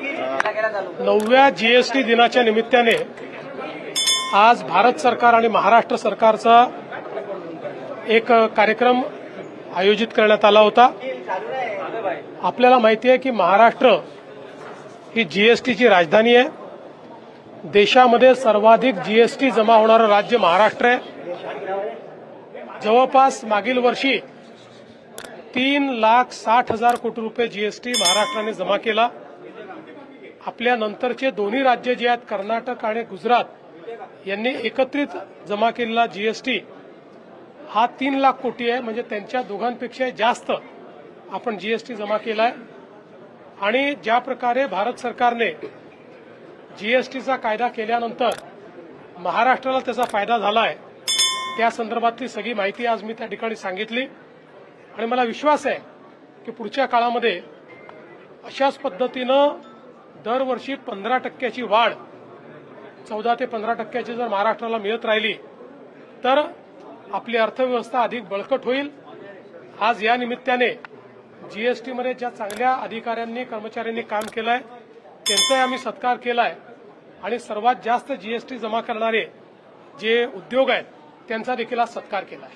9व्या GST दिनाच्या निमित्ताने आज भारत सरकार आणि महाराष्ट्र सरकारचा एक कार्यक्रम आयोजित करण्यात आला होता। आपल्याला माहिती आहे की महाराष्ट्र ही जीएसटीची राजधानी आहे। देशामध्ये सर्वाधिक जीएसटी जमा होणारं राज्य महाराष्ट्र आहे। जवळपास मागील वर्षी 3,60,000 कोटी रुपये जीएसटी महाराष्ट्राने जमा केला। आपल्या नंतरचे दोन्ही राज्य जे आहेत कर्नाटक आणि गुजरात यांनी एकत्रित जमा केलेला जीएसटी हा 3 लाख कोटी आहे। म्हणजे त्यांच्या दोघांपेक्षा जास्त आपण जीएसटी जमा केलाय। आणि ज्या प्रकारे भारत सरकारने जीएसटीचा कायदा केल्यानंतर महाराष्ट्राला त्याचा फायदा झालाय त्या संदर्भातली सगळी माहिती आज मी त्या ठिकाणी सांगितली। आणि मला विश्वास आहे की पुढच्या काळामध्ये अशाच पद्धतीनं दरवर्षी 15% वाढ 14 ते 15% जर महाराष्ट्राला मिळत राहिली तर आपली अर्थव्यवस्था अधिक बळकट होईल। आज या निमित्ताने जीएसटीमध्ये ज्या चांगल्या अधिकाऱ्यांनी कर्मचाऱ्यांनी काम केलंय त्यांचाही आम्ही सत्कार केलाय आणि सर्वात जास्त जीएसटी जमा करणारे जे उद्योग आहेत त्यांचा देखील आज सत्कार केलाय।